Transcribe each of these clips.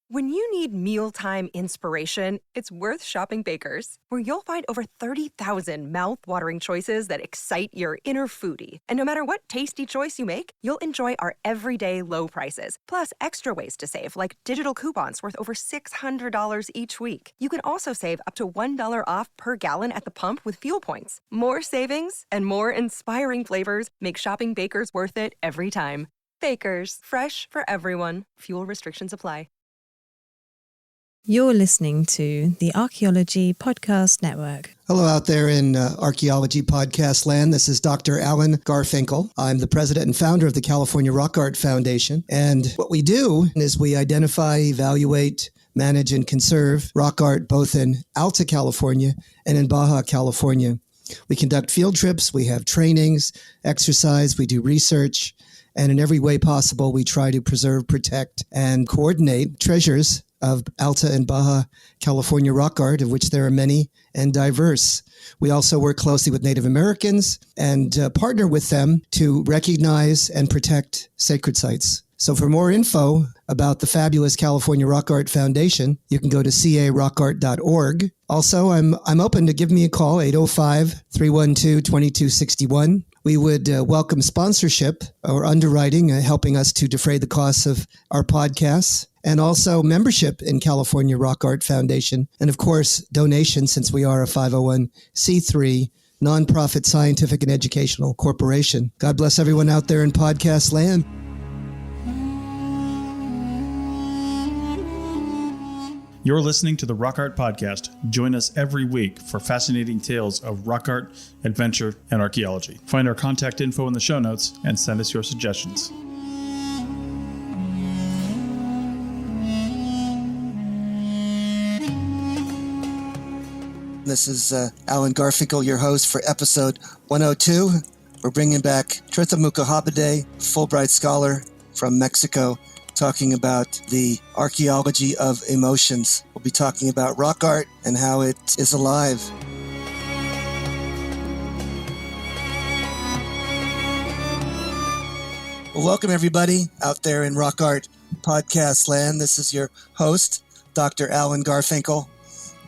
When you need mealtime inspiration, it's worth shopping Baker's, where you'll find over 30,000 mouth-watering choices that excite your inner foodie. And no matter what tasty choice you make, you'll enjoy our everyday low prices, plus extra ways to save, like digital coupons worth over $600 each week. You can also save up to $1 off per gallon at the pump with fuel points. More savings and more inspiring flavors make shopping Baker's worth it every time. Baker's, fresh for everyone. Fuel restrictions apply. You're listening to the Archaeology Podcast Network. Hello out there in Archaeology Podcast land. This is Dr. Alan Garfinkel. I'm the president and founder of the California Rock Art Foundation. And what we do is we identify, evaluate, manage, and conserve rock art both in Alta California and in Baja California. We conduct field trips, we have trainings, exercise, we do research, and in every way possible, we try to preserve, protect, and coordinate treasures of Alta and Baja California rock art, of which there are many and diverse. We also work closely with Native Americans and partner with them to recognize and protect sacred sites. So for more info about the fabulous California Rock Art Foundation, you can go to carockart.org. Also, I'm open to give me a call, 805-312-2261. We would welcome sponsorship or underwriting, helping us to defray the costs of our podcasts, and also membership in California Rock Art Foundation. And of course, donations, since we are a 501c3 nonprofit scientific and educational corporation. God bless everyone out there in podcast land. You're listening to the Rock Art Podcast. Join us every week for fascinating tales of rock art, adventure, and archaeology. Find our contact info in the show notes and send us your suggestions. This is Alan Garfinkel, your host for episode 102. We're bringing back Tirtha Mukhopadhyay, Fulbright scholar from Mexico, talking about the archaeology of emotions. We'll be talking about rock art and how it is alive. Well, welcome everybody out there in Rock Art Podcast land. This is your host, Dr. Alan Garfinkel,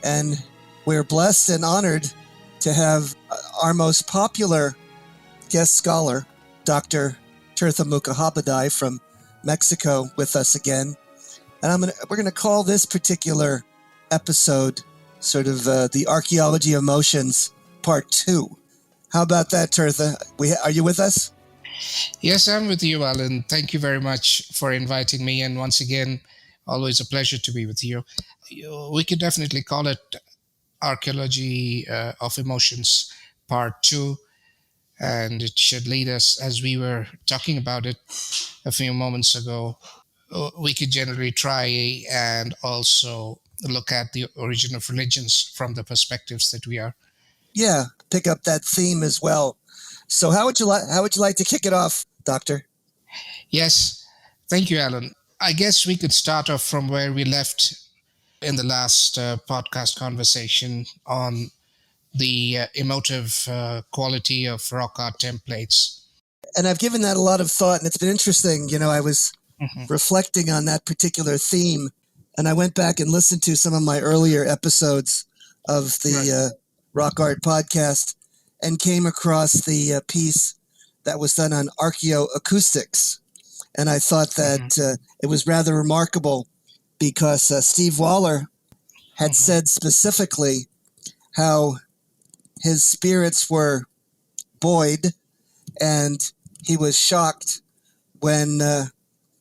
and we're blessed and honored to have our most popular guest scholar, Dr. Tirtha Mukhopadhyay from Mexico, with us again. And we're going to call this particular episode sort of the Archaeology of Emotions Part 2. How about that, Tirtha? Are you with us? Yes, I'm with you, Alan. Thank you very much for inviting me. And once again, always a pleasure to be with you. We could definitely call it Archaeology of Emotions Part 2. And it should lead us, as we were talking about it a few moments ago, we could generally try and also look at the origin of religions from the perspectives that we are. Yeah, pick up that theme as well. So how would you like to kick it off, Doctor? Yes, thank you, Alan. I guess we could start off from where we left in the last podcast conversation on the emotive quality of rock art templates. And I've given that a lot of thought, and it's been interesting. You know, I was reflecting on that particular theme, and I went back and listened to some of my earlier episodes of the Rock Art Podcast and came across the piece that was done on archaeoacoustics. And I thought that it was rather remarkable because Steve Waller had said specifically how his spirits were buoyed, and he was shocked when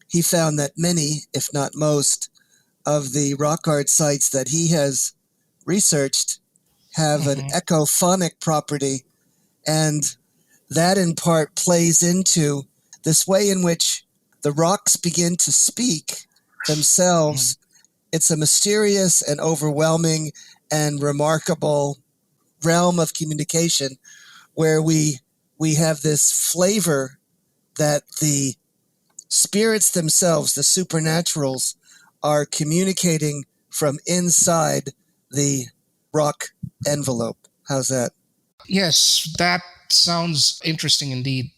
he found that many, if not most, of the rock art sites that he has researched have an echophonic property, and that in part plays into this way in which the rocks begin to speak themselves. It's a mysterious and overwhelming and remarkable realm of communication where we have this flavor that the spirits themselves, the supernaturals, are communicating from inside the rock envelope. How's that? Yes, that sounds interesting indeed.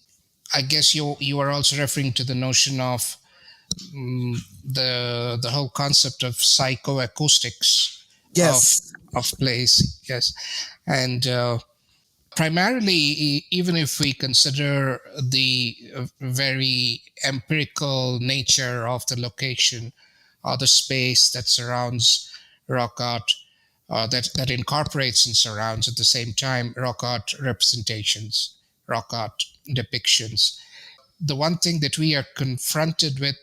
I guess you are also referring to the notion of the whole concept of psychoacoustics of Yes. place. Yes, and primarily, even if we consider the very empirical nature of the location or the space that surrounds rock art, that incorporates and surrounds at the same time rock art representations, rock art depictions. The one thing that we are confronted with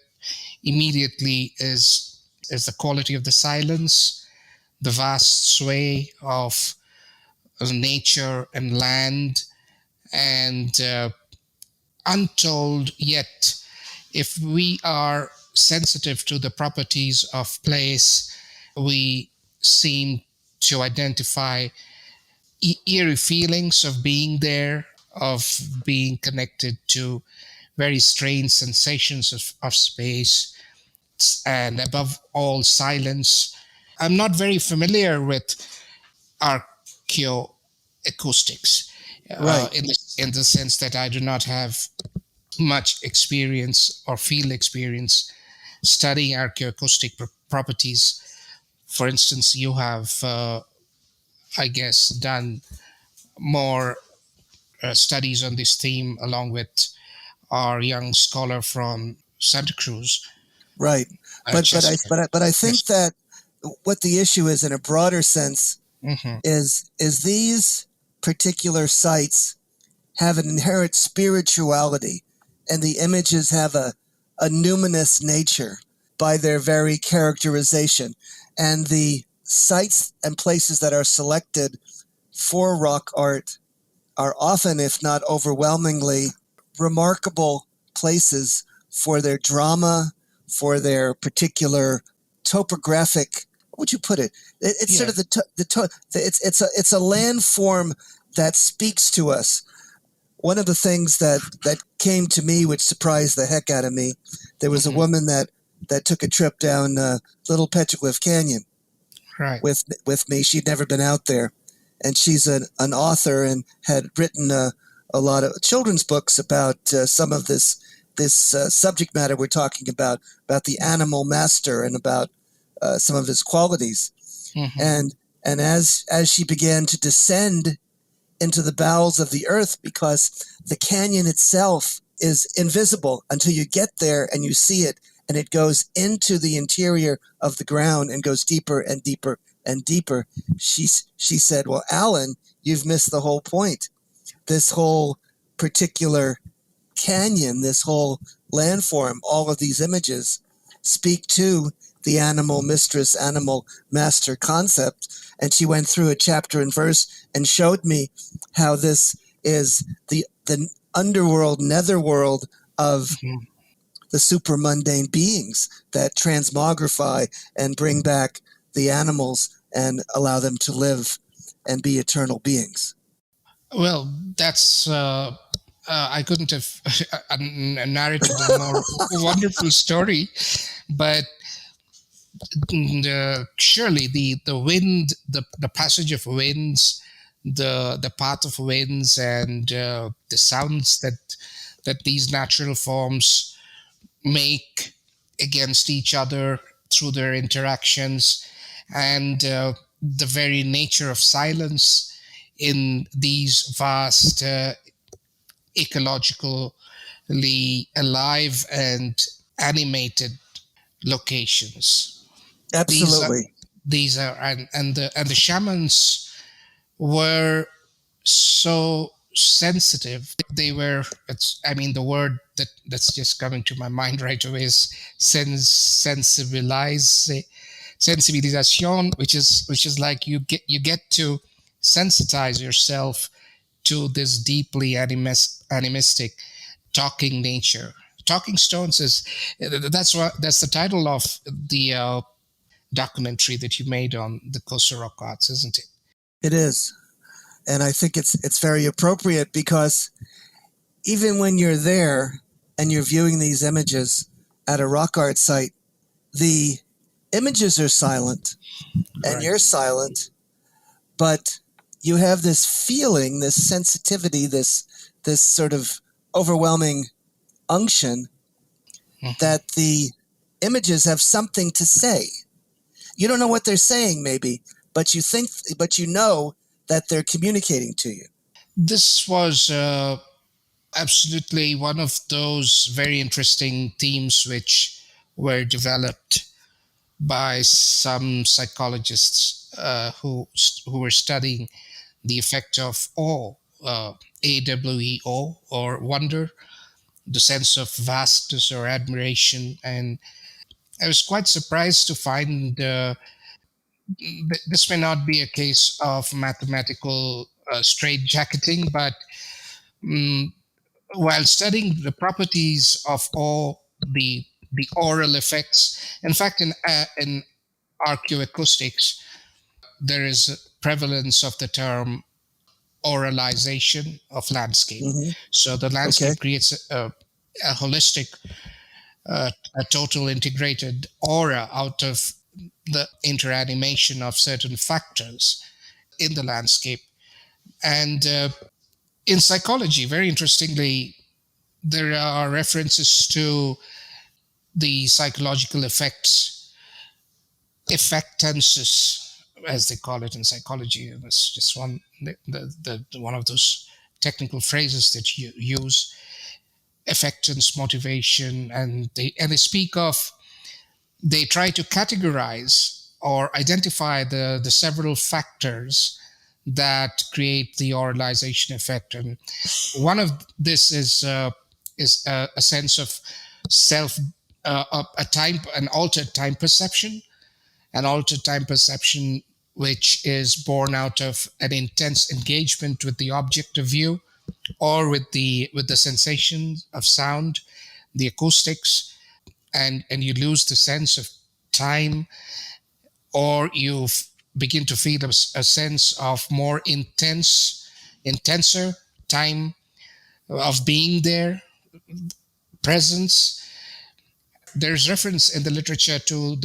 immediately is the quality of the silence, the vast sway of nature and land, and untold yet, if we are sensitive to the properties of place, we seem to identify eerie feelings of being there, of being connected to very strange sensations of space, and above all, silence. I'm not very familiar with archaeoacoustics Right. in the sense that I do not have much experience or field experience studying archaeoacoustic properties. For instance, you have, I guess, done more studies on this theme along with our young scholar from Santa Cruz, Right. Chester. But I think Yes. that what the issue is in a broader sense Hmm. is these particular sites have an inherent spirituality, and the images have a numinous nature by their very characterization. And the sites and places that are selected for rock art are often, if not overwhelmingly, remarkable places for their drama, for their particular topographic. What would you put it? It's sort Yeah. of it's a landform that speaks to us. One of the things that came to me, which surprised the heck out of me, there was a Hmm. woman that took a trip down Little Petroglyph Canyon Right. with me. She'd never been out there, and she's an author and had written a lot of children's books about some of this subject matter we're talking about the animal master and about some of his qualities. Hmm. And as she began to descend into the bowels of the earth, because the canyon itself is invisible until you get there and you see it, and it goes into the interior of the ground and goes deeper and deeper and deeper. She said, "Well, Alan, you've missed the whole point. This whole particular canyon, this whole landform, all of these images speak to the animal mistress, animal master concept." And she went through a chapter and verse and showed me how this is the underworld, netherworld of Hmm. the super mundane beings that transmogrify and bring back the animals and allow them to live and be eternal beings. Well, that's. I couldn't have narrated a more wonderful story, but surely the wind, the passage of winds, the path of winds, and the sounds that these natural forms make against each other through their interactions, and the very nature of silence in these vast ecologically alive and animated locations. These are Absolutely. and the shamans were so sensitive. They were. I mean, the word that's just coming to my mind right away is sensibilization, which is like you get to sensitize yourself to this deeply animistic talking nature. Talking Stones is that's the title of the documentary that you made on the Coastal Rock Arts, isn't it? It is. And I think it's very appropriate, because even when you're there and you're viewing these images at a rock art site, the images are silent and Right. you're silent, but you have this feeling, this sensitivity, this sort of overwhelming unction Mhm. that the images have something to say. You don't know what they're saying, maybe, but you know that they're communicating to you. This was absolutely one of those very interesting themes which were developed by some psychologists who were studying the effect of awe, AWEO, or wonder, the sense of vastness or admiration. And I was quite surprised to find this may not be a case of mathematical straitjacketing, but um, while studying the properties of all the aural effects, in fact, in archaeoacoustics, there is a prevalence of the term auralization of landscape. Mm-hmm. So the Okay. landscape creates a holistic, a total integrated aura out of the interanimation of certain factors in the landscape. And in psychology, very interestingly, there are references to the psychological effectances, as they call it in psychology. And it's just one of those technical phrases that you use, affectance, motivation, and they speak of, they try to categorize or identify the several factors that create the oralization effect. And one of this is a sense of self, an altered time perception, which is born out of an intense engagement with the object of view, or with the sensation of sound, the acoustics, and you lose the sense of time, or you begin to feel a sense of more intenser time of being there, presence. There's reference in the literature to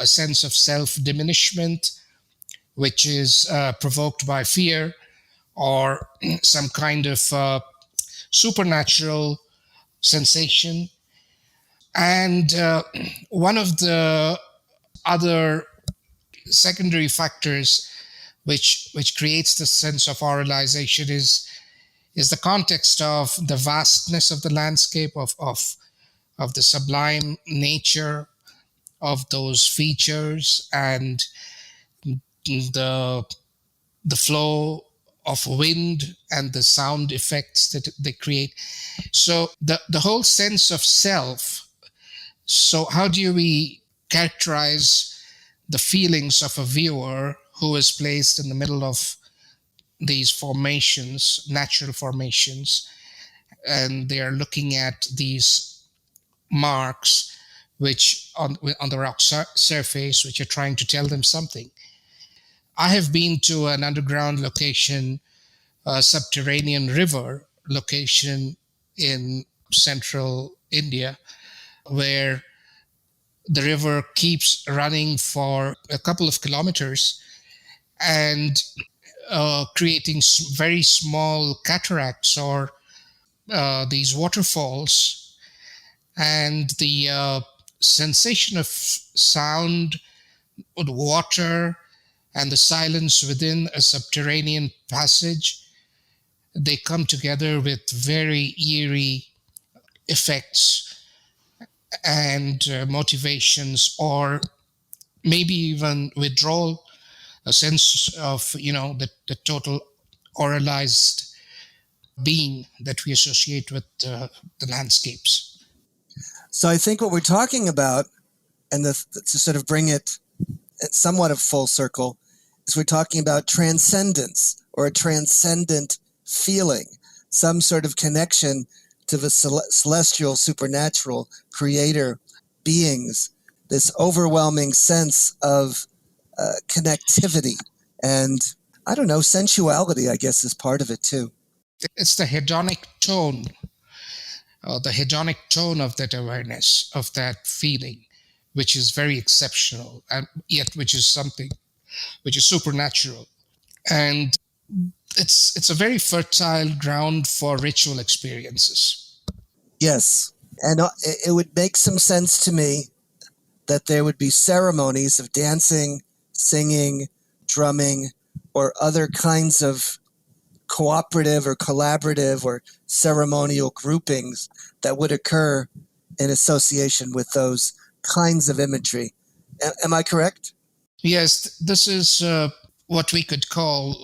a sense of self-diminishment, which is provoked by fear or some kind of supernatural sensation. And one of the other secondary factors which creates the sense of oralization is the context of the vastness of the landscape, of the sublime nature of those features, and the the flow of wind and the sound effects that they create. So the whole sense of self. So how do we characterize the feelings of a viewer who is placed in the middle of these formations, natural formations, and they are looking at these marks which on the rock surface, which are trying to tell them something. I have been to an underground location, a subterranean river location in central India, where the river keeps running for a couple of kilometers and creating very small cataracts, or these waterfalls. And the sensation of sound, water, and the silence within a subterranean passage, they come together with very eerie effects and motivations, or maybe even withdrawal, a sense of, the total oralized being that we associate with the landscapes. So I think what we're talking about, and to sort of bring it somewhat of full circle, is we're talking about transcendence, or a transcendent feeling, some sort of connection to the celestial, supernatural, creator beings, this overwhelming sense of connectivity. And I don't know, sensuality, I guess, is part of it too. It's the hedonic tone of that awareness, of that feeling, which is very exceptional, and yet which is something which is supernatural. And it's a very fertile ground for ritual experiences. Yes. And it would make some sense to me that there would be ceremonies of dancing, singing, drumming, or other kinds of cooperative or collaborative or ceremonial groupings that would occur in association with those kinds of imagery. Am I correct? Yes, this is what we could call,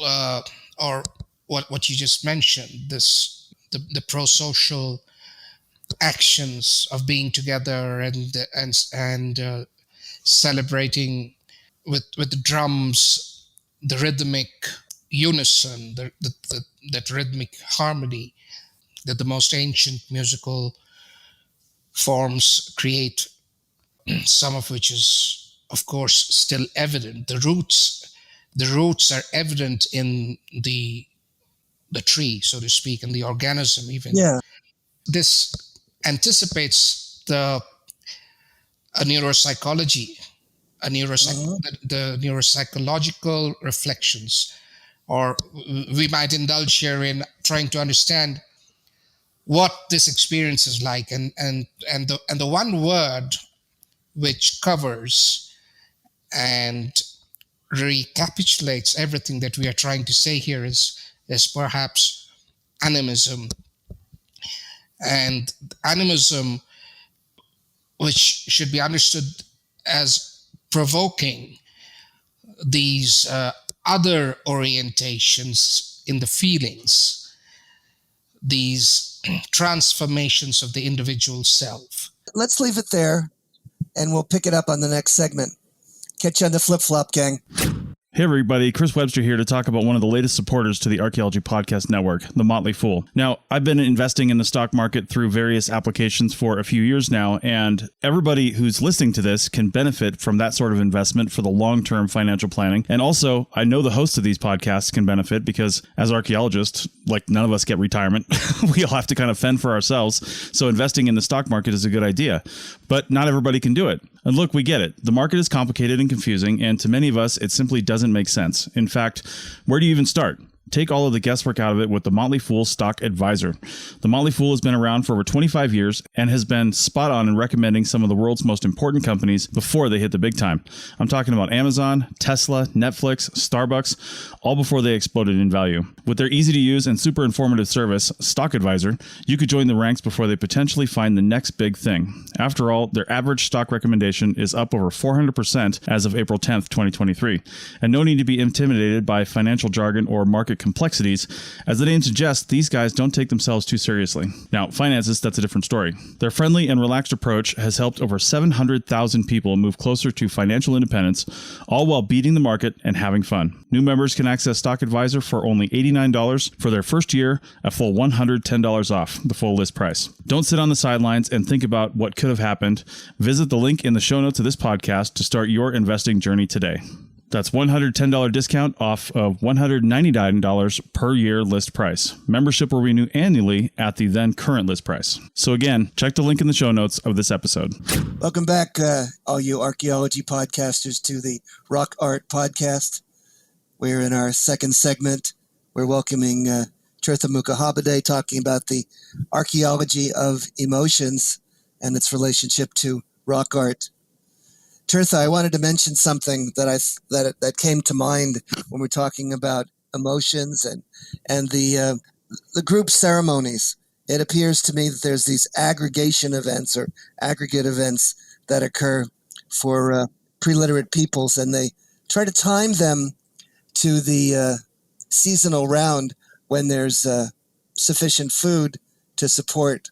or what you just mentioned, the pro-social actions of being together and celebrating with the drums, the rhythmic unison, that rhythmic harmony that the most ancient musical forms create, some of which is, of course, still evident. The roots are evident in the tree, so to speak, and the organism even. Yeah. This anticipates a neuropsychology, Mhm. the neuropsychological reflections, or we might indulge here in trying to understand what this experience is like, and the one word which covers and recapitulates everything that we are trying to say here is perhaps animism. And animism, which should be understood as provoking these other orientations in the feelings, these transformations of the individual self. Let's leave it there, and we'll pick it up on the next segment. Catch you on the flip-flop, gang. Hey everybody, Chris Webster here to talk about one of the latest supporters to the Archaeology Podcast Network, The Motley Fool. Now, I've been investing in the stock market through various applications for a few years now, and everybody who's listening to this can benefit from that sort of investment for the long-term financial planning. And also, I know the hosts of these podcasts can benefit because as archaeologists, like none of us get retirement. We all have to kind of fend for ourselves. So investing in the stock market is a good idea, but not everybody can do it. And look, we get it. The market is complicated and confusing, and to many of us, it simply doesn't make sense. In fact, where do you even start? Take all of the guesswork out of it with the Motley Fool Stock Advisor. The Motley Fool has been around for over 25 years and has been spot on in recommending some of the world's most important companies before they hit the big time. I'm talking about Amazon, Tesla, Netflix, Starbucks, all before they exploded in value. With their easy to use and super informative service, Stock Advisor, you could join the ranks before they potentially find the next big thing. After all, their average stock recommendation is up over 400% as of April 10th, 2023. And no need to be intimidated by financial jargon or market complexities. As the name suggests, these guys don't take themselves too seriously. Now, finances, that's a different story. Their friendly and relaxed approach has helped over 700,000 people move closer to financial independence, all while beating the market and having fun. New members can access Stock Advisor for only $89 for their first year, a full $110 off the full list price. Don't sit on the sidelines and think about what could have happened. Visit the link in the show notes of this podcast to start your investing journey today. That's $110 discount off of $199 per year list price. Membership will renew annually at the then current list price. So again, check the link in the show notes of this episode. Welcome back, all you archaeology podcasters, to the Rock Art Podcast. We're in our second segment. We're welcoming Tirtha Mukhopadhyay, talking about the archaeology of emotions and its relationship to rock art. Tirtha, I wanted to mention something that came to mind when we're talking about emotions and the group ceremonies. It appears to me that there's these aggregation events or aggregate events that occur for pre-literate peoples, and they try to time them to the seasonal round when there's sufficient food to support,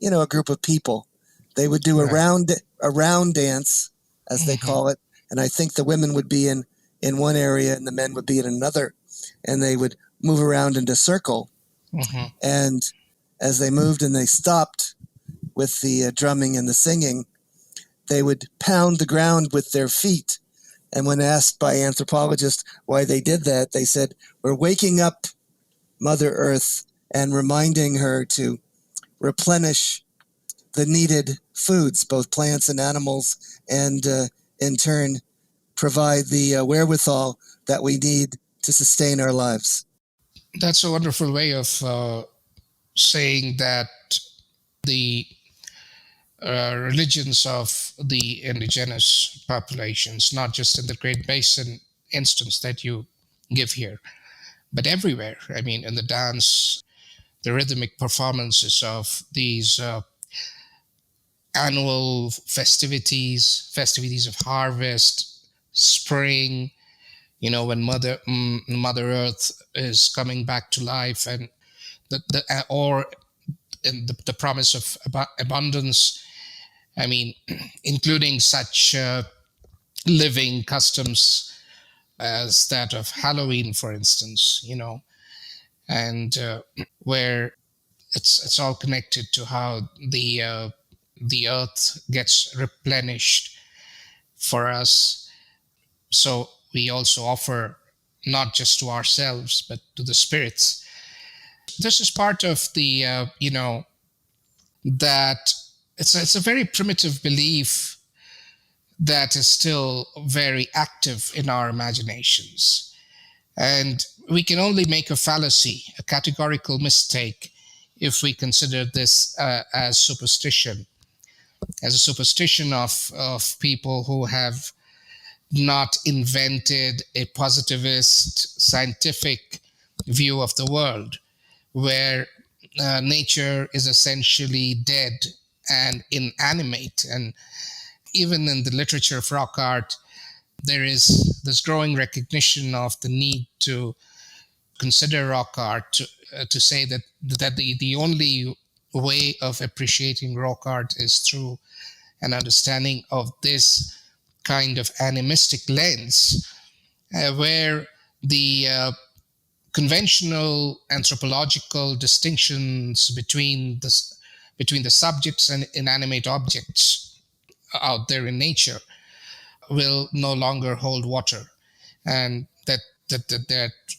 a group of people. They would do a round dance, as they call it, and I think the women would be in one area and the men would be in another, and they would move around in a circle. And as they moved and they stopped with the drumming and the singing, they would pound the ground with their feet. And when asked by anthropologists why they did that, they said, "We're waking up Mother Earth and reminding her to replenish the needed foods, both plants and animals, and in turn provide the wherewithal that we need to sustain our lives." That's a wonderful way of saying that the religions of the indigenous populations, not just in the Great Basin instance that you give here, but everywhere. I mean, in the dance, the rhythmic performances of these annual festivities of harvest, spring, when Mother Earth is coming back to life, and or in the promise of abundance. I mean, including such living customs as that of Halloween, for instance, and where it's all connected to how the earth gets replenished for us. So we also offer not just to ourselves but to the spirits. This is part of the that it's a very primitive belief that is still very active in our imaginations. And we can only make a fallacy, a categorical mistake, if we consider this as a superstition of people who have not invented a positivist scientific view of the world, where nature is essentially dead and inanimate. And even in the literature of rock art, there is this growing recognition of the need to consider rock art to say that the only way of appreciating rock art is through an understanding of this kind of animistic lens, where the conventional anthropological distinctions between the subjects and inanimate objects out there in nature will no longer hold water, and that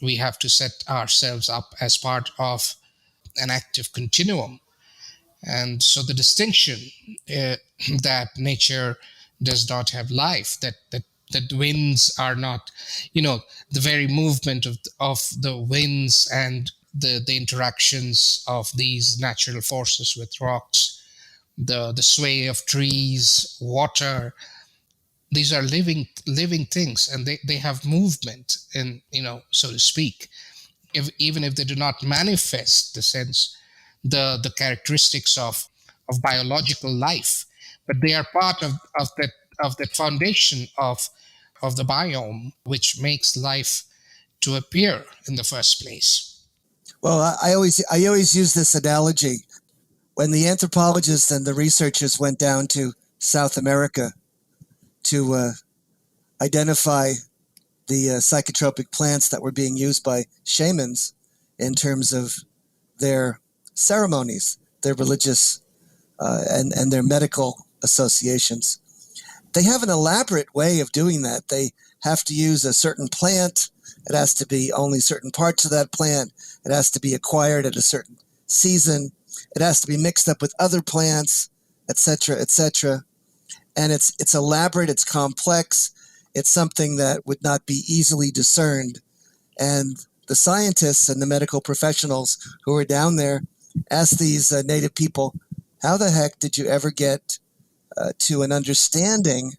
we have to set ourselves up as part of an active continuum. And so the distinction that nature does not have life, that winds are not, the very movement of the winds and the interactions of these natural forces with rocks, the sway of trees, water, these are living things, and they have movement, and so to speak, even if they do not manifest the characteristics of biological life, but they are part of that foundation of the biome which makes life to appear in the first place. Well, I always use this analogy. When the anthropologists and the researchers went down to South America to identify the psychotropic plants that were being used by shamans in terms of their ceremonies, their religious and their medical associations, they have an elaborate way of doing that. They have to use a certain plant. It has to be only certain parts of that plant. It has to be acquired at a certain season. It has to be mixed up with other plants, etc., etc. And it's elaborate, it's complex, it's something that would not be easily discerned. And the scientists and the medical professionals who are down there ask these native people, how the heck did you ever get to an understanding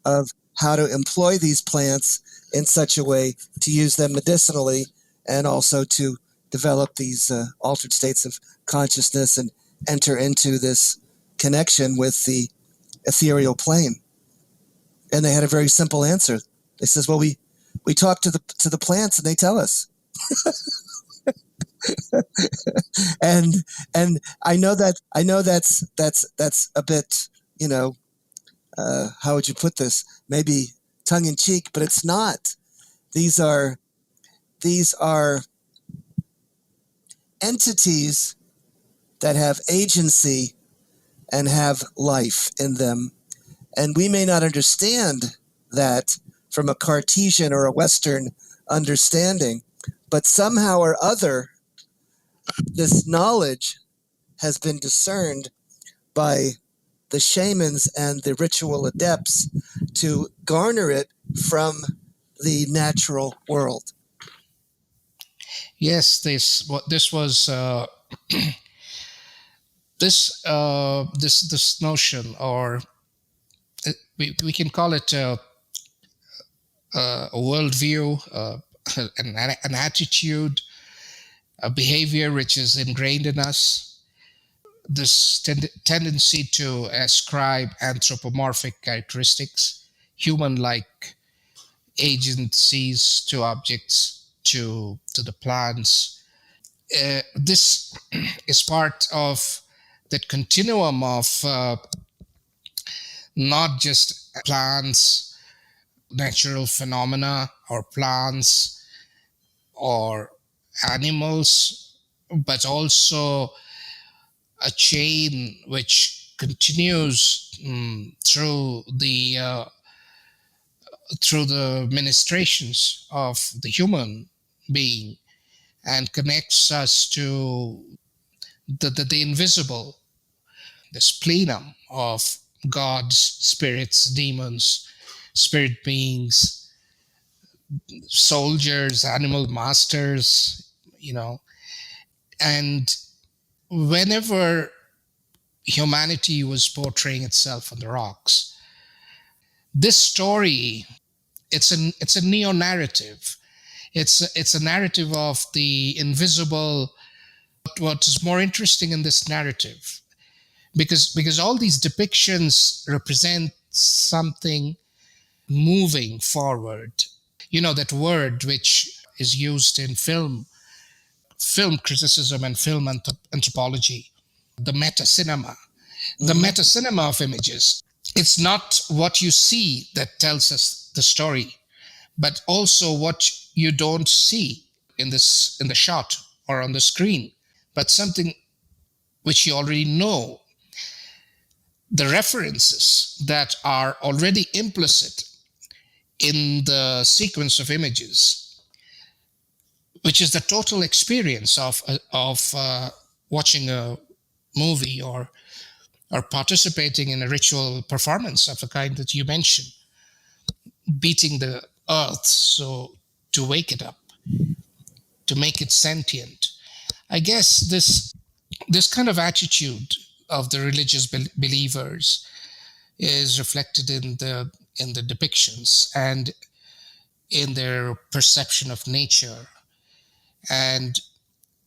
of how to employ these plants in such a way to use them medicinally and also to develop these altered states of consciousness and enter into this connection with the ethereal plane? And they had a very simple answer. They says, well, we talk to the plants and they tell us. and I know that's a bit, how would you put this? Maybe tongue in cheek, but it's not. These are entities that have agency and have life in them. And we may not understand that from a Cartesian or a Western understanding, but somehow or other, this knowledge has been discerned by the shamans and the ritual adepts to garner it from the natural world. Yes, this was This notion, or we can call it a worldview, an attitude, a behavior which is ingrained in us. This tendency to ascribe anthropomorphic characteristics, human-like agencies to objects, to the plants. This is part of that continuum of not just plants, natural phenomena, or plants or animals, but also a chain which continues through the ministrations of the human being, and connects us to the invisible, this plenum of gods, spirits, demons, spirit beings, soldiers, animal masters, and whenever humanity was portraying itself on the rocks, this story, it's a neo-narrative. It's a narrative of the invisible. What is more interesting in this narrative, because all these depictions represent something moving forward. That word which is used in film criticism and film anthropology, the meta cinema, the meta cinema of images. It's not what you see that tells us the story, but also what you don't see in the shot or on the screen, but something which you already know, the references that are already implicit in the sequence of images, which is the total experience of watching a movie, or participating in a ritual performance of the kind that you mentioned, beating the earth so to wake it up, to make it sentient. I guess this kind of attitude of the religious believers is reflected in the depictions and in their perception of nature, and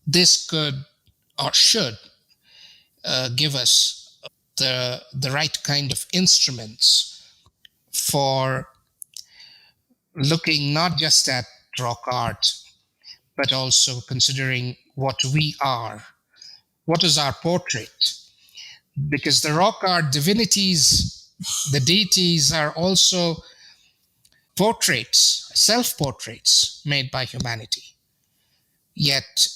this could or should give us the right kind of instruments for looking not just at rock art, but also considering what we are. What is our portrait? Because the rock art divinities, the deities, are also portraits, self-portraits made by humanity. Yet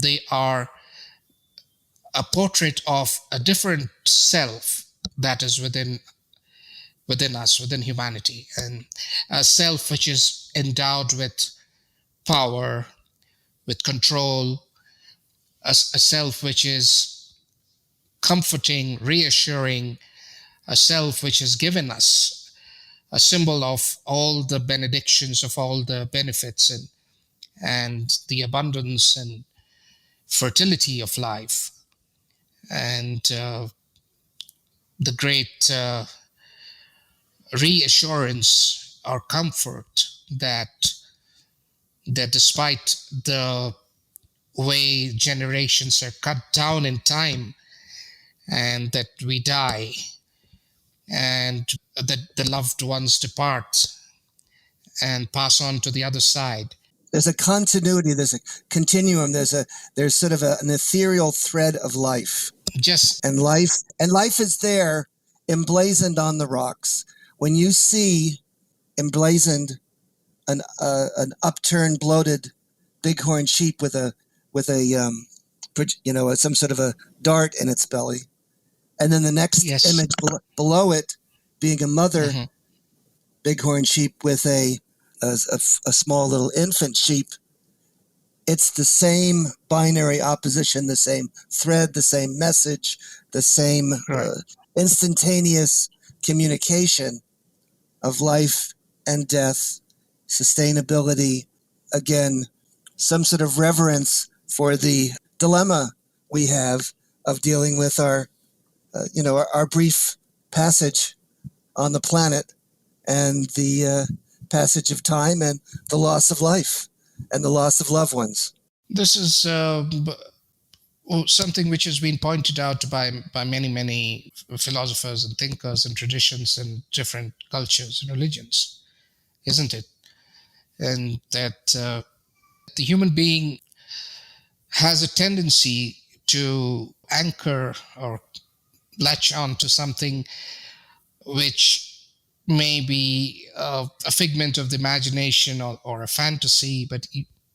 they are a portrait of a different self that is within us, within humanity, and a self which is endowed with power, with control, a self which is comforting, reassuring, a self which has given us a symbol of all the benedictions, of all the benefits, and the abundance and fertility of life, and the great reassurance or comfort that despite the way generations are cut down in time, and that we die, and that the loved ones depart and pass on to the other side. There's a continuity, there's a continuum, there's sort of an ethereal thread of life. And life is there, emblazoned on the rocks. When you see emblazoned an upturned, bloated bighorn sheep with some sort of a dart in its belly, and then the next image below it being a mother bighorn sheep with a small little infant sheep, it's the same binary opposition, the same thread, the same message, the same instantaneous communication of life and death, sustainability, again, some sort of reverence for the dilemma we have of dealing with our brief passage on the planet and the passage of time and the loss of life and the loss of loved ones. This is something which has been pointed out by many philosophers and thinkers and traditions and different cultures and religions, isn't it? And that the human being has a tendency to anchor or latch on to something which may be a figment of the imagination or a fantasy, but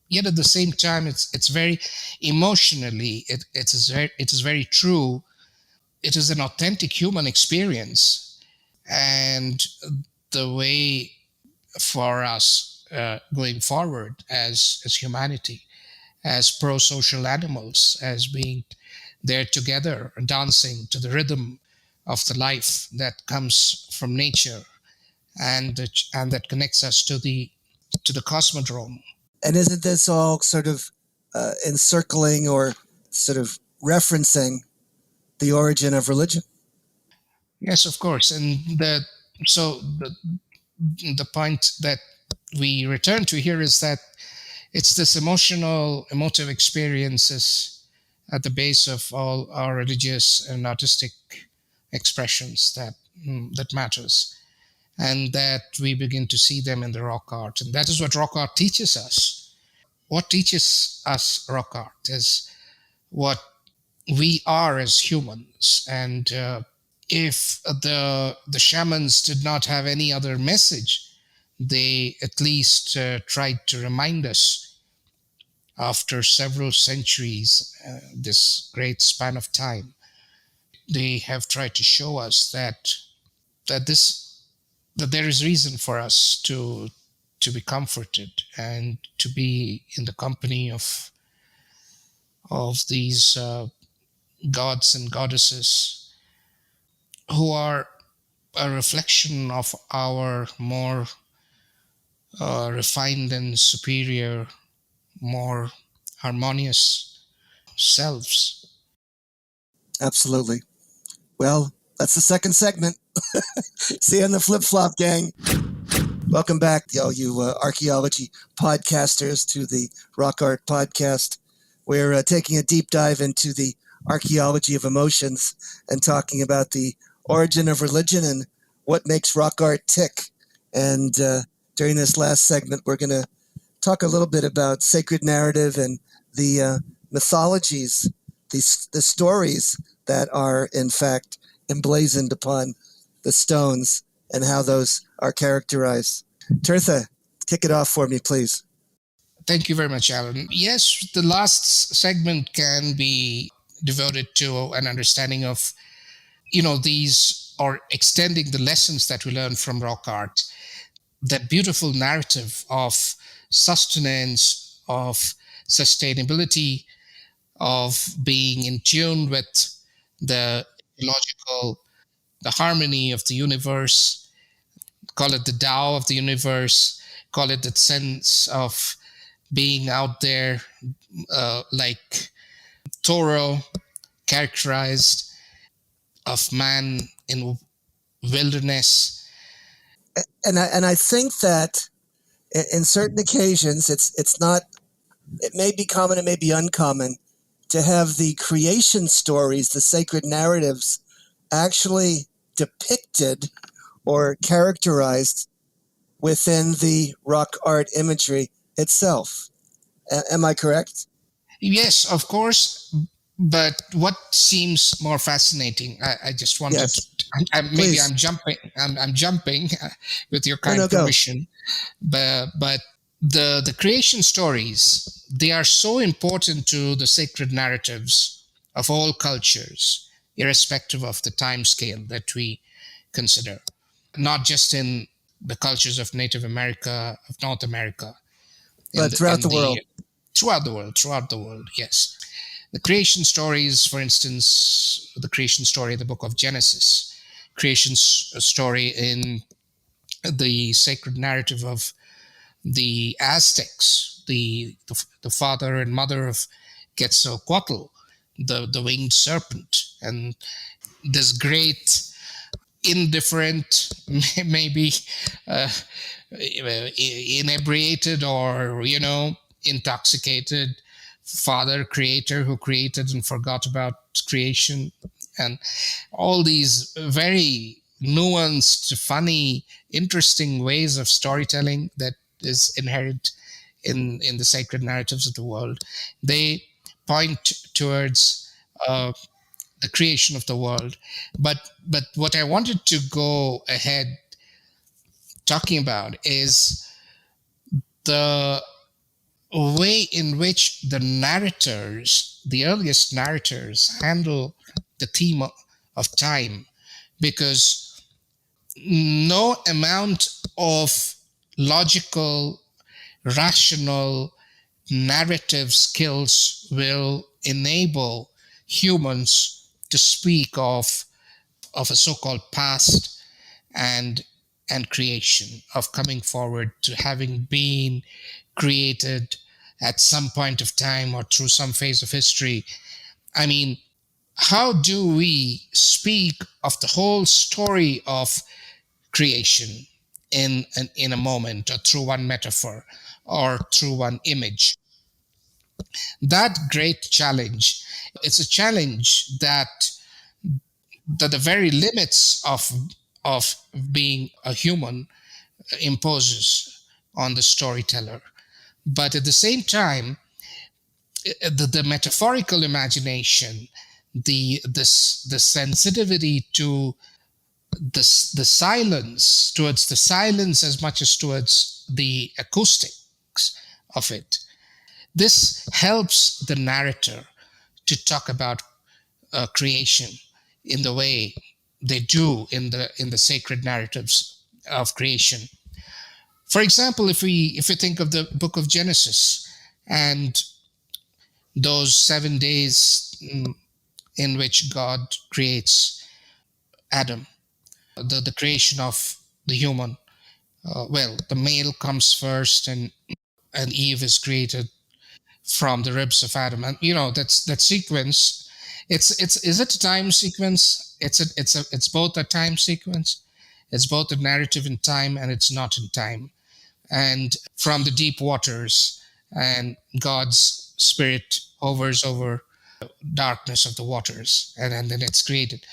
yet at the same time, it's very emotionally, it is very true. It is an authentic human experience, and the way for us going forward as humanity, as pro-social animals, as being there together, dancing to the rhythm of the life that comes from nature and that connects us to the cosmodrome. And isn't this all sort of encircling or sort of referencing the origin of religion? Yes, of course. And so the point that we return to here is that it's this emotive experiences at the base of all our religious and artistic expressions that matters, and that we begin to see them in the rock art. And that is what rock art teaches us. What teaches us rock art is what we are as humans. And if the shamans did not have any other message, they at least tried to remind us after several centuries, this great span of time. They have tried to show us that this that there is reason for us to be comforted and to be in the company of these gods and goddesses who are a reflection of our more refined and superior, more harmonious selves. Absolutely. Well, that's the second segment. See you on the flip-flop, gang. Welcome back, all you archaeology podcasters, to the Rock Art Podcast. We're taking a deep dive into the archaeology of emotions and talking about the origin of religion and what makes rock art tick. And during this last segment, we're going to talk a little bit about sacred narrative and the mythologies, the stories that are, in fact, emblazoned upon the stones and how those are characterized. Tirtha, kick it off for me, please. Thank you very much, Alan. Yes, the last segment can be devoted to an understanding of, these, or extending the lessons that we learn from rock art, that beautiful narrative of sustenance, of sustainability, of being in tune with the logical, the harmony of the universe, call it the Tao of the universe, call it the sense of being out there, like Thoreau characterized, of man in wilderness. And I think that in certain occasions, it's not. It may be common, it may be uncommon, to have the creation stories, the sacred narratives, actually depicted or characterized within the rock art imagery itself. Am I correct? Yes, of course. But what seems more fascinating, I just wanted Yes. to, maybe Please. I'm jumping with your kind No, go. permission, but the creation stories, they are so important to the sacred narratives of all cultures, irrespective of the time scale that we consider, not just in the cultures of Native America, of North America, But throughout the world. throughout the world, yes. The creation stories, for instance, the creation story in the book of Genesis, creation story in the sacred narrative of the Aztecs, the father and mother of Quetzalcoatl, the winged serpent, and this great indifferent, maybe uh, inebriated, or intoxicated father creator who created and forgot about creation, and all these very nuanced, funny, interesting ways of storytelling that is inherent in the sacred narratives of the world. They point towards the creation of the world. But what I wanted to go ahead talking about is the way in which the narrators, the earliest narrators, handle the theme of time, because no amount of logical, rational narrative skills will enable humans to speak of a so-called past and creation, of coming forward to having been created at some point of time or through some phase of history. I mean, how do we speak of the whole story of creation in a moment, or through one metaphor, or through one image? That great challenge, it's a challenge that the very limits of being a human imposes on the storyteller. But at the same time, the metaphorical imagination, the sensitivity to the silence, towards the silence as much as towards the acoustics of it, this helps the narrator to talk about creation in the way they do in the sacred narratives of creation. For example, if we think of the book of Genesis and those 7 days in which God creates Adam, the creation of the human. Well, the male comes first, and Eve is created from the ribs of Adam, and that's that sequence. It's is it a time sequence? It's both a time sequence. It's both a narrative in time, and it's not in time. And from the deep waters, and God's spirit hovers over darkness of the waters, and then it's created.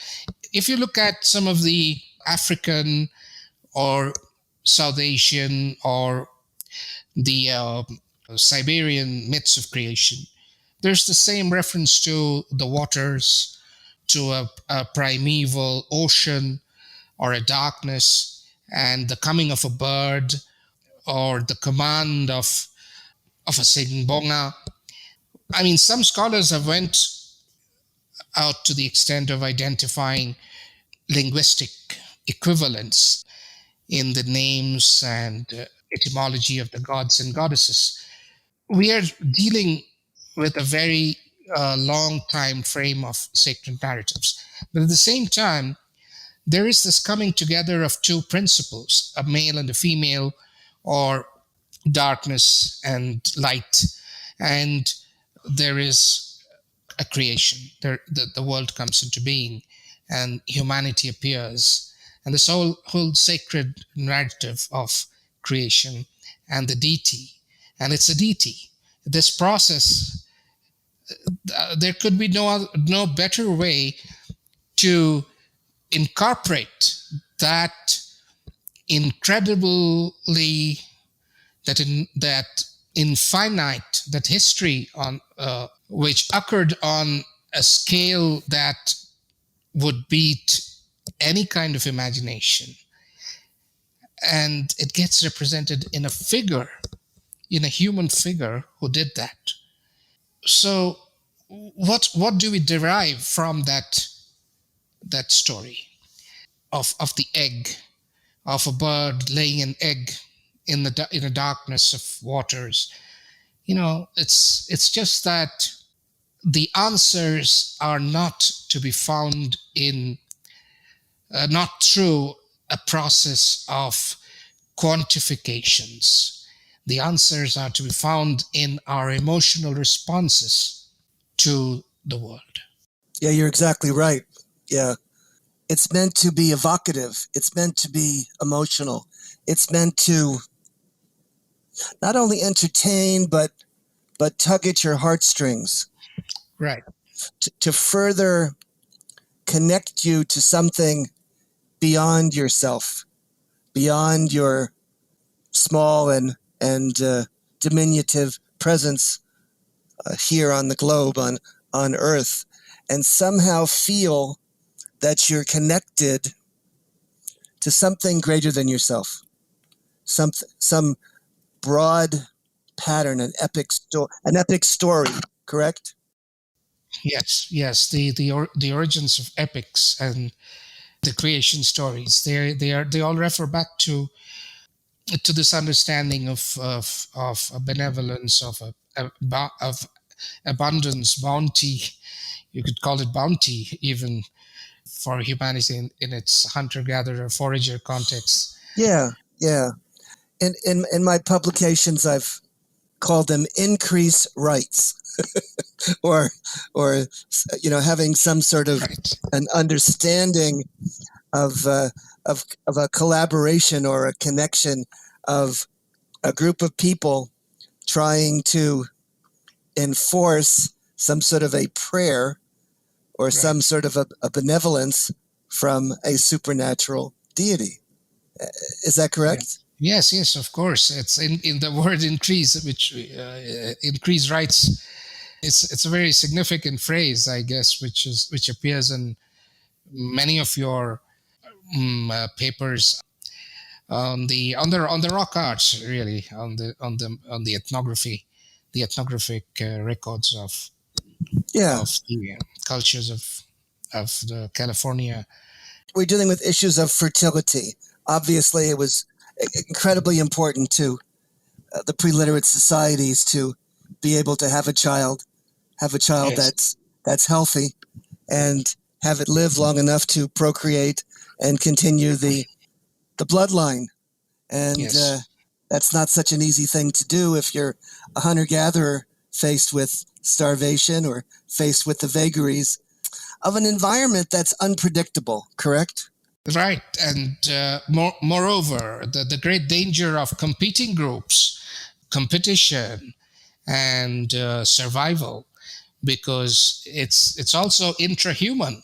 If you look at some of the African or South Asian or the Siberian myths of creation, there's the same reference to the waters, to a primeval ocean or a darkness, and the coming of a bird, or the command of a singbonga. I mean, some scholars have went out to the extent of identifying linguistic equivalents in the names and etymology of the gods and goddesses. We are dealing with a very long time frame of sacred narratives. But at the same time, there is this coming together of two principles, a male and a female, or darkness and light. And there is a creation. The world comes into being, and humanity appears. And this whole sacred narrative of creation and the deity, and it's a deity. This process, there could be no better way to incorporate that incredibly that infinite, that history on which occurred on a scale that would beat any kind of imagination, and it gets represented in a figure, in a human figure who did that. So what do we derive from that story of the egg, of a bird laying an egg in the darkness of waters? It's just that the answers are not to be found in not through a process of quantifications. The answers are to be found in our emotional responses to the world. Yeah, you're exactly right. Yeah. It's meant to be evocative. It's meant to be emotional. It's meant to not only entertain, but tug at your heartstrings, Right. to further connect you to something beyond yourself, beyond your small and diminutive presence here on the globe, on Earth, and somehow feel that you're connected to something greater than yourself, some broad pattern, an epic story. Correct? Yes, yes. The origins of epics and the creation stories, they all refer back to this understanding of a benevolence, of abundance, bounty. You could call it bounty even for humanity in its hunter-gatherer, forager context. Yeah, yeah. In my publications, I've called them increase rights, or or having some sort of Right. an understanding of of a collaboration or a connection of a group of people trying to enforce some sort of a prayer or Right. some sort of a benevolence from a supernatural deity. Is that Yeah. correct? Yes, yes, of course. It's in the word increase, which increase rights. It's a very significant phrase, I guess, which appears in many of your papers on the rock arts, really, on the ethnography, the ethnographic records Yeah. of the cultures of the California. We're dealing with issues of fertility. Obviously, it was incredibly important to the pre-literate societies to be able to have a child Yes, that's healthy, and have it live long enough to procreate and continue the bloodline. And yes, that's not such an easy thing to do if you're a hunter-gatherer faced with starvation or faced with the vagaries of an environment that's unpredictable, correct? right. And moreover, the great danger of competing groups, competition, and survival, because it's also intrahuman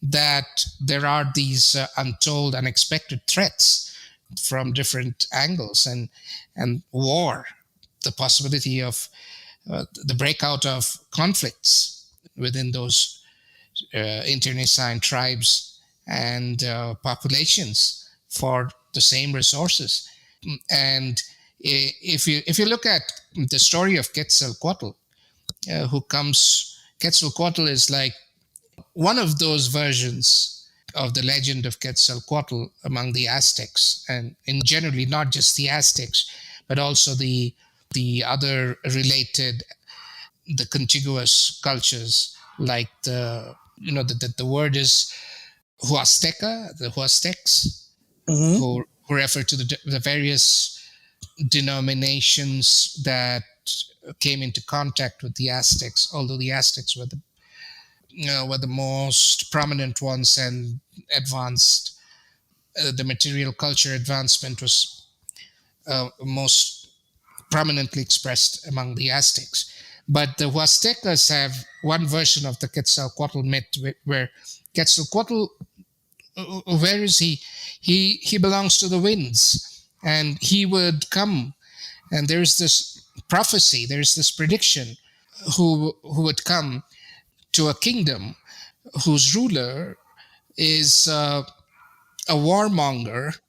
that there are these untold, unexpected threats from different angles, and war, the possibility of the breakout of conflicts within those internecine tribes and populations for the same resources. And if you look at the story of Quetzalcoatl, who comes, Quetzalcoatl is like one of those versions of the legend of Quetzalcoatl among the Aztecs, and in generally not just the Aztecs, but also the other related, the contiguous cultures, like the word is Huasteca, the Huastecs, Mm-hmm. who refer to the various denominations that came into contact with the Aztecs, although the Aztecs were the most prominent ones and advanced. The material culture advancement was most prominently expressed among the Aztecs. But the Huastecas have one version of the Quetzalcoatl myth where Quetzalcoatl, where is he? He belongs to the winds, and he would come. And there's this prophecy, there's this prediction, who would come to a kingdom whose ruler is a warmonger,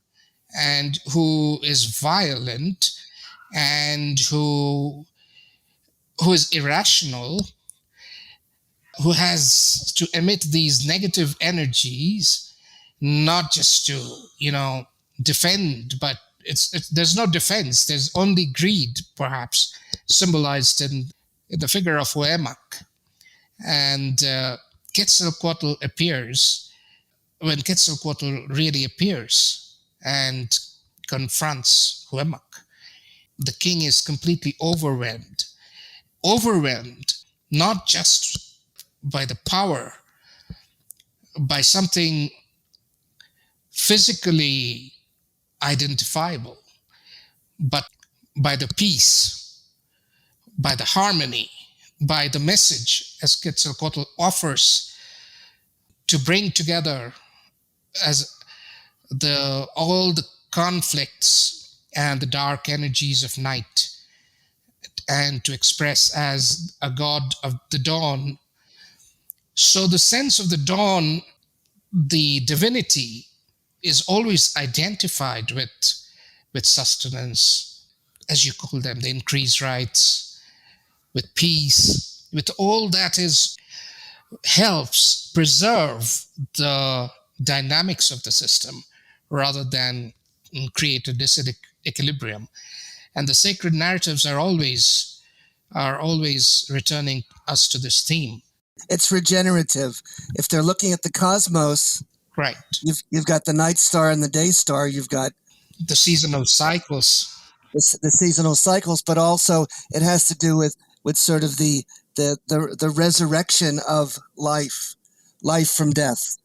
and who is violent, and who is irrational, who has to emit these negative energies, not just to defend, but there's no defense. There's only greed, perhaps symbolized in the figure of Huemak. And Quetzalcoatl appears when Quetzalcoatl really appears and confronts Huemak. The king is completely overwhelmed, not just by the power, by something physically identifiable, but by the peace, by the harmony, by the message, as Quetzalcoatl offers to bring together as all the conflicts and the dark energies of night, and to express as a god of the dawn. So the sense of the dawn, the divinity, is always identified with sustenance, as you call them, the increased rights, with peace, with all that is helps preserve the dynamics of the system rather than create a disequilibrium. And the sacred narratives are always returning us to this theme. It's regenerative. If they're looking at the cosmos, Right. You've got the night star and the day star. You've got the seasonal cycles. The seasonal cycles, but also it has to do with sort of the resurrection of life from death.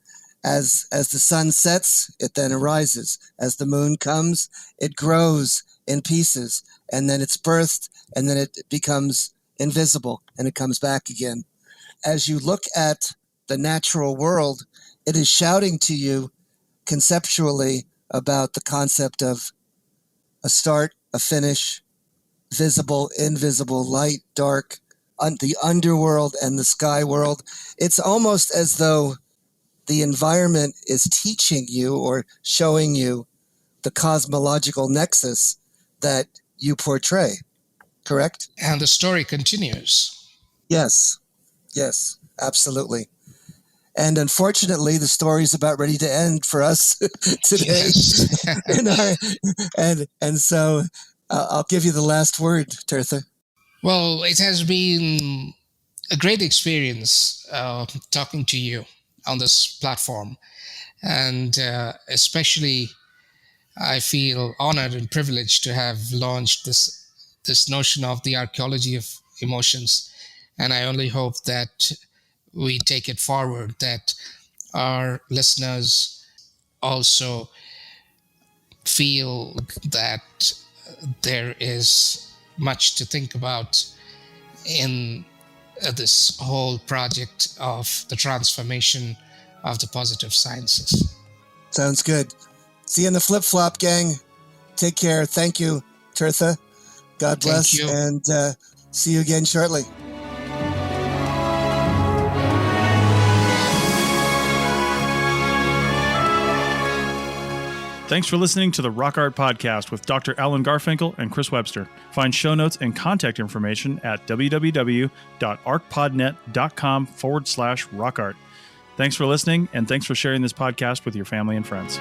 As the sun sets, it then arises. As the moon comes, it grows in pieces, and then it's birthed, and then it becomes invisible, and it comes back again. As you look at the natural world, it is shouting to you conceptually about the concept of a start, a finish, visible, invisible, light, dark, the underworld and the sky world. It's almost as though the environment is teaching you or showing you the cosmological nexus that you portray, correct? And the story continues. Yes, absolutely. And unfortunately, the story's about ready to end for us today. Yes. and so I'll give you the last word, Tirtha. Well, it has been a great experience talking to you on this platform. And especially, I feel honored and privileged to have launched this notion of the archaeology of emotions. And I only hope that we take it forward, that our listeners also feel that there is much to think about in this whole project of the transformation of the positive sciences. Sounds good. See you in the flip-flop, gang. Take care. Thank you, Tirtha. God bless. Thank you. And see you again shortly. Thanks for listening to the Rock Art Podcast with Dr. Alan Garfinkel and Chris Webster. Find show notes and contact information at www.archpodnet.com/rockart. Thanks for listening, and thanks for sharing this podcast with your family and friends.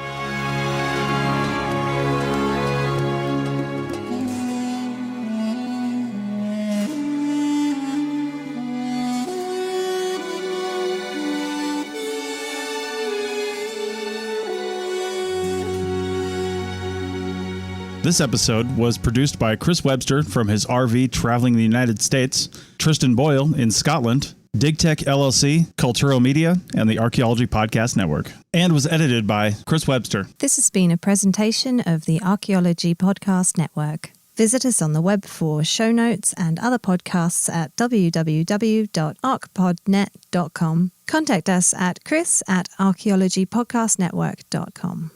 This episode was produced by Chris Webster from his RV traveling the United States, Tristan Boyle in Scotland, DigTech LLC, Culturo Media, and the Archaeology Podcast Network, and was edited by Chris Webster. This has been a presentation of the Archaeology Podcast Network. Visit us on the web for show notes and other podcasts at www.archpodnet.com. Contact us at chris@archaeologypodcastnetwork.com.